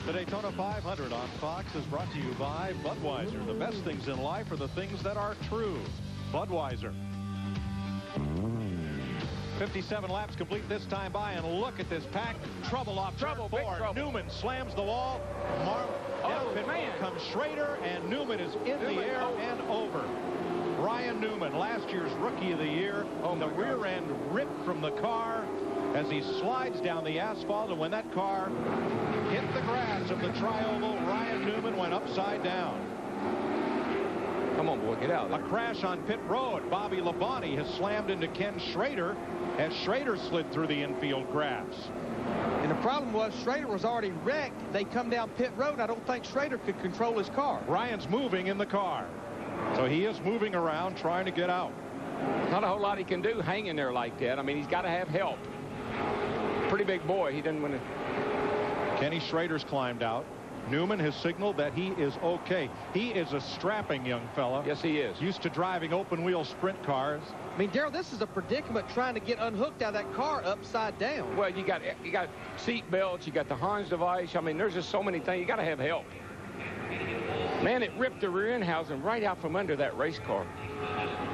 The Daytona 500 on Fox is brought to you by Budweiser. The best things in life are the things that are true. Budweiser. 57 laps complete this time by, and look at this pack. Trouble off Trouble, turn big 4. trouble. Newman slams the wall. Man. Comes Schrader, and Newman is in the air and over. Ryan Newman, last year's Rookie of the Year. The rear end ripped from the car as he slides down the asphalt, and when that car hit the grass of the tri-oval, Ryan Newman went upside down. Come on, boy, get out of there. A crash on pit road. Bobby Labonte has slammed into Ken Schrader as Schrader slid through the infield grass. And the problem was Schrader was already wrecked. They come down pit road. I don't think Schrader could control his car. Ryan's moving in the car. So he is moving around trying to get out. Not a whole lot he can do hanging there like that. I mean, he's got to have help. Pretty big boy. He didn't win it. Kenny Schrader's climbed out. Newman has signaled that he is okay. He is a strapping young fella. Yes, he is. Used to driving open-wheel sprint cars. I mean, Darrell, this is a predicament trying to get unhooked out of that car upside down. Well, you got seat belts, you got the Hans device. I mean, there's just so many things. You got to have help. Man, it ripped the rear end housing right out from under that race car.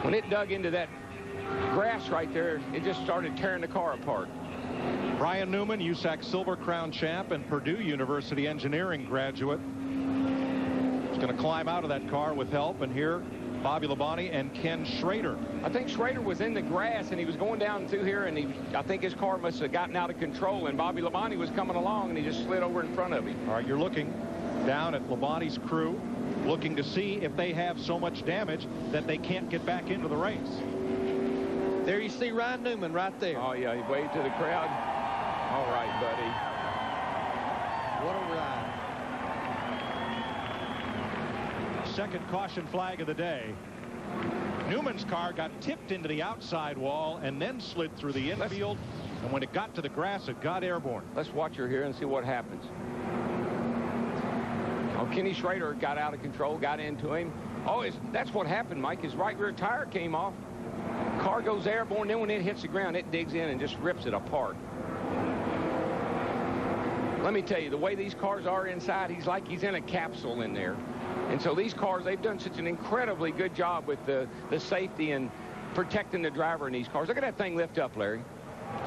When it dug into that grass right there, it just started tearing the car apart. Ryan Newman, USAC Silver Crown champ and Purdue University engineering graduate. He's going to climb out of that car with help, and here Bobby Labonte and Ken Schrader. I think Schrader was in the grass, and he was going down through here, and I think his car must have gotten out of control, and Bobby Labonte was coming along, and he just slid over in front of him. All right, you're looking down at Labonte's crew, looking to see if they have so much damage that they can't get back into the race. There you see Ryan Newman right there. Oh, yeah, he waved to the crowd. All right, buddy. What a ride. Second caution flag of the day. Newman's car got tipped into the outside wall and then slid through the infield. And when it got to the grass, it got airborne. Let's watch her here and see what happens. Oh, Kenny Schrader got out of control, got into him. Oh, that's what happened, Mike. His right rear tire came off. Car goes airborne, then when it hits the ground, it digs in and just rips it apart. Let me tell you, the way these cars are inside, he's like he's in a capsule in there. And so these cars, they've done such an incredibly good job with the safety and protecting the driver in these cars. Look at that thing lift up, Larry.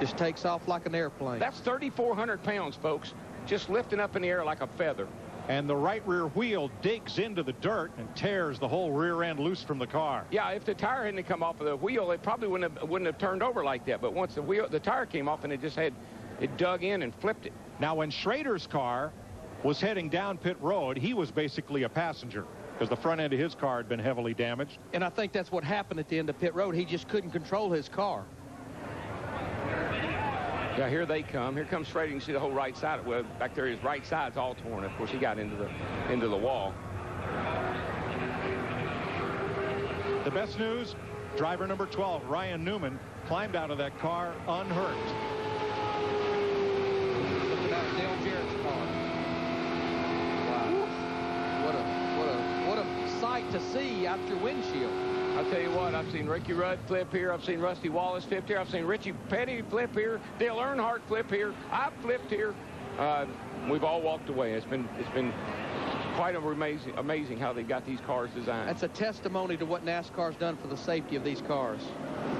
Just takes off like an airplane. That's 3,400 pounds, folks, just lifting up in the air like a feather. And the right rear wheel digs into the dirt and tears the whole rear end loose from the car. Yeah, if the tire hadn't come off of the wheel, it probably wouldn't have turned over like that. But once the tire came off, and it dug in and flipped it. Now, when Schrader's car was heading down pit road, he was basically a passenger because the front end of his car had been heavily damaged. And I think that's what happened at the end of pit road. He just couldn't control his car. Yeah, here they come. Here comes Schrader. You can see the whole right side. Well, back there, his right side's all torn. Of course, he got into the wall. The best news, driver number 12, Ryan Newman, climbed out of that car unhurt. Look at that Dale Jarrett's car. Wow. What a sight to see out your windshield. I'll tell you what, I've seen Ricky Rudd flip here. I've seen Rusty Wallace flip here. I've seen Richie Petty flip here. Dale Earnhardt flip here. I've flipped here. We've all walked away. It's been quite amazing how they got these cars designed. That's a testimony to what NASCAR's done for the safety of these cars.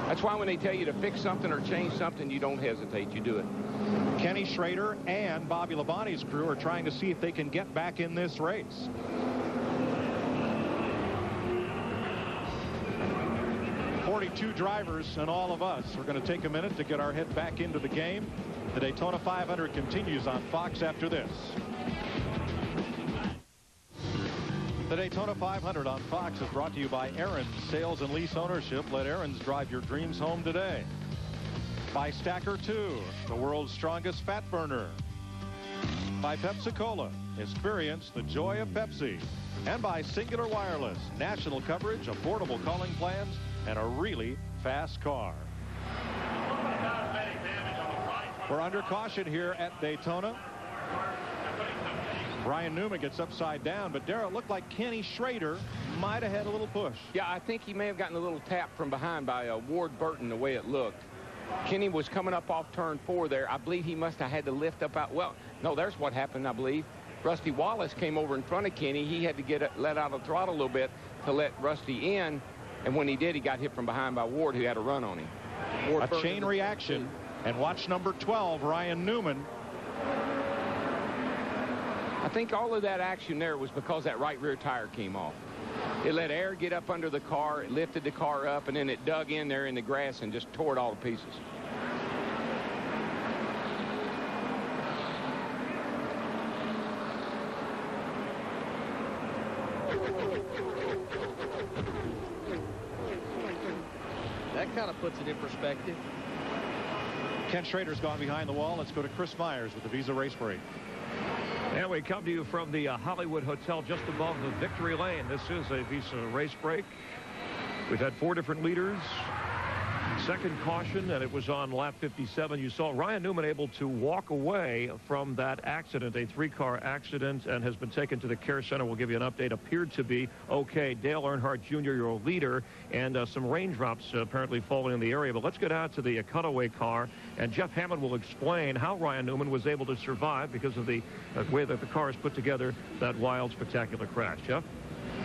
That's why when they tell you to fix something or change something, you don't hesitate. You do it. Kenny Schrader and Bobby Labonte's crew are trying to see if they can get back in this race. Two drivers and all of us are going to take a minute to get our head back into the game. The Daytona 500 continues on Fox after this. The Daytona 500 on Fox is brought to you by Aaron's Sales and Lease Ownership. Let Aaron's drive your dreams home today. By Stacker 2, the world's strongest fat burner. By Pepsi-Cola, experience the joy of Pepsi. And by Singular Wireless, national coverage, affordable calling plans, and a really fast car. We're under caution here at Daytona. Ryan Newman gets upside down, but Darrell, it looked like Kenny Schrader might have had a little push. Yeah, I think he may have gotten a little tap from behind by Ward Burton, the way it looked. Kenny was coming up off turn 4 there. I believe he must have had to lift up out. Well, no, there's what happened, I believe. Rusty Wallace came over in front of Kenny. He had to let out the throttle a little bit to let Rusty in. And when he did, he got hit from behind by Ward, who had a run on him. A chain reaction. And watch number 12, Ryan Newman. I think all of that action there was because that right rear tire came off. It let air get up under the car, it lifted the car up, and then it dug in there in the grass and just tore it all to pieces. That kind of puts it in perspective. Ken Schrader's gone behind the wall. Let's go to Chris Myers with the Visa Race Break. And we come to you from the Hollywood Hotel just above the Victory Lane. This is a Visa Race Break. We've had 4 different leaders. Second caution, and it was on lap 57. You saw Ryan Newman able to walk away from that accident, a 3-car accident, and has been taken to the care center. We'll give you an update. Appeared to be okay. Dale Earnhardt Jr., your leader, and some raindrops apparently falling in the area. But let's get out to the cutaway car, and Jeff Hammond will explain how Ryan Newman was able to survive because of the way that the car is put together, that wild, spectacular crash. Jeff?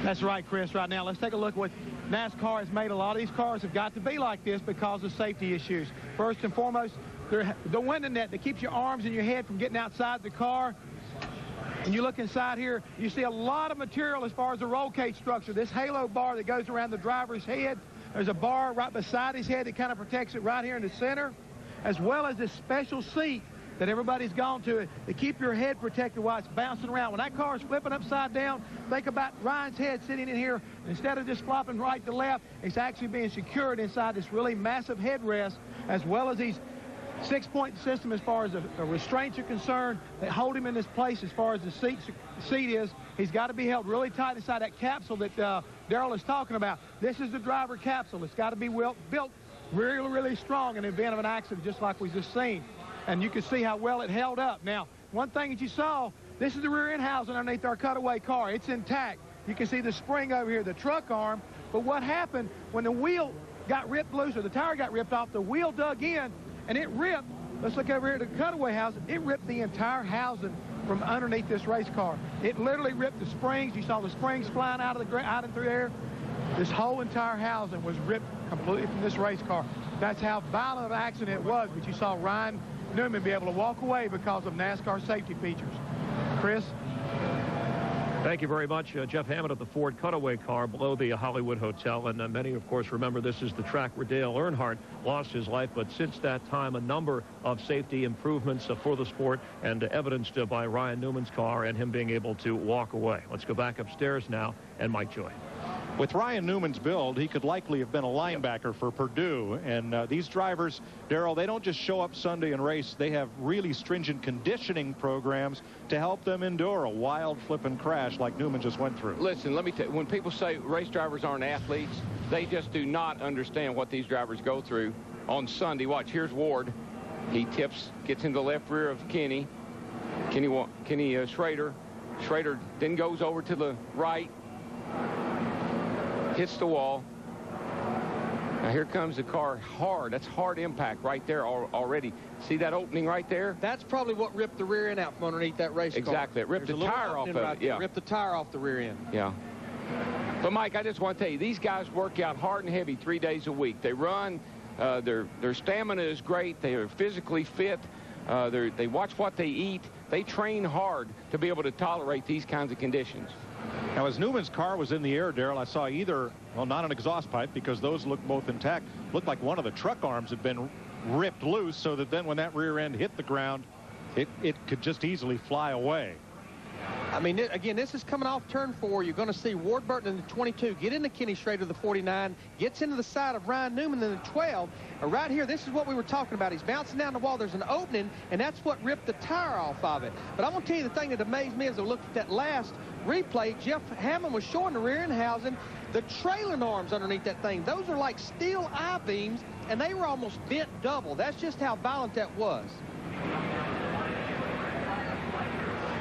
That's right, Chris. Right now, let's take a look at what NASCAR has made. A lot of these cars have got to be like this because of safety issues. First and foremost, the window net that keeps your arms and your head from getting outside the car. And you look inside here, you see a lot of material as far as the roll cage structure. This halo bar that goes around the driver's head. There's a bar right beside his head that kind of protects it right here in the center, as well as this special seat that everybody's gone to keep your head protected while it's bouncing around. When that car is flipping upside down, think about Ryan's head sitting in here. Instead of just flopping right to left, it's actually being secured inside this really massive headrest, as well as these 6-point system as far as the restraints are concerned that hold him in this place. As far as the seat is, he's got to be held really tight inside that capsule that Darrell is talking about. This is the driver capsule. It's got to be built really, really strong in the event of an accident, just like we just seen. And you can see how well it held up. Now, one thing that you saw, this is the rear end housing underneath our cutaway car. It's intact. You can see the spring over here, the truck arm. But what happened when the wheel got ripped loose, or the tire got ripped off, the wheel dug in and it ripped. Let's look over here at the cutaway housing. It ripped the entire housing from underneath this race car. It literally ripped the springs. You saw the springs flying out and through there. This whole entire housing was ripped completely from this race car. That's how violent an accident it was. But you saw Ryan Newman be able to walk away because of NASCAR safety features. Chris? Thank you very much. Jeff Hammond of the Ford cutaway car below the Hollywood Hotel. And many, of course, remember this is the track where Dale Earnhardt lost his life. But since that time, a number of safety improvements for the sport, and evidenced by Ryan Newman's car and him being able to walk away. Let's go back upstairs now, and Mike Joy. With Ryan Newman's build, he could likely have been a linebacker for Purdue. And these drivers, Darrell, they don't just show up Sunday and race. They have really stringent conditioning programs to help them endure a wild flipping crash like Newman just went through. Listen, let me tell you, when people say race drivers aren't athletes, they just do not understand what these drivers go through. On Sunday, watch, here's Ward. He tips, gets in the left rear of Kenny Schrader. Schrader then goes over to the right, hits the wall. Now here comes the car hard. That's hard impact right there already. See that opening right there? That's probably what ripped the rear end out from underneath that race car. Exactly. It ripped the tire off of it. Yeah. Ripped the tire off the rear end. Yeah. But Mike, I just want to tell you, these guys work out hard and heavy 3 days a week. They run. Their stamina is great. They are physically fit. They watch what they eat. They train hard to be able to tolerate these kinds of conditions. Now, as Newman's car was in the air, Darrell, I saw either, well, not an exhaust pipe because those look both intact, looked like one of the truck arms had been ripped loose, so that then when that rear end hit the ground, it could just easily fly away. I mean, again, this is coming off turn 4. You're going to see Ward Burton in the 22 get into Kenny Schrader, the 49, gets into the side of Ryan Newman in the 12. Right here, this is what we were talking about. He's bouncing down the wall. There's an opening, and that's what ripped the tire off of it. But I'm going to tell you the thing that amazed me as I looked at that last replay. Jeff Hammond was showing the rear end housing, the trailing arms underneath that thing. Those are like steel I-beams, and they were almost bent double. That's just how violent that was.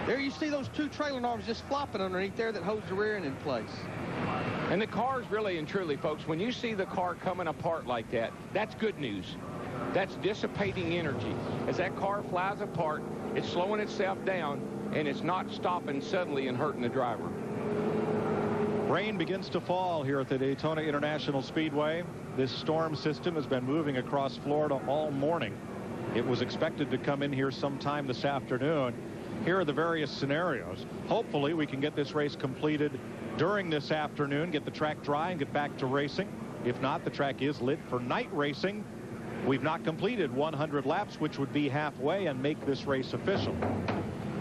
There you see those 2 trailing arms just flopping underneath there that holds the rear end in place. And the cars really and truly, folks, when you see the car coming apart like that, that's good news. That's dissipating energy. As that car flies apart, It's slowing itself down, and it's not stopping suddenly and hurting the driver. Rain begins to fall here at the Daytona International Speedway. This storm system has been moving across Florida all morning. It was expected to come in here sometime this afternoon. Here are the various scenarios. Hopefully we can get this race completed during this afternoon, get the track dry and get back to racing. If not, the track is lit for night racing. We've not completed 100 laps, which would be halfway and make this race official.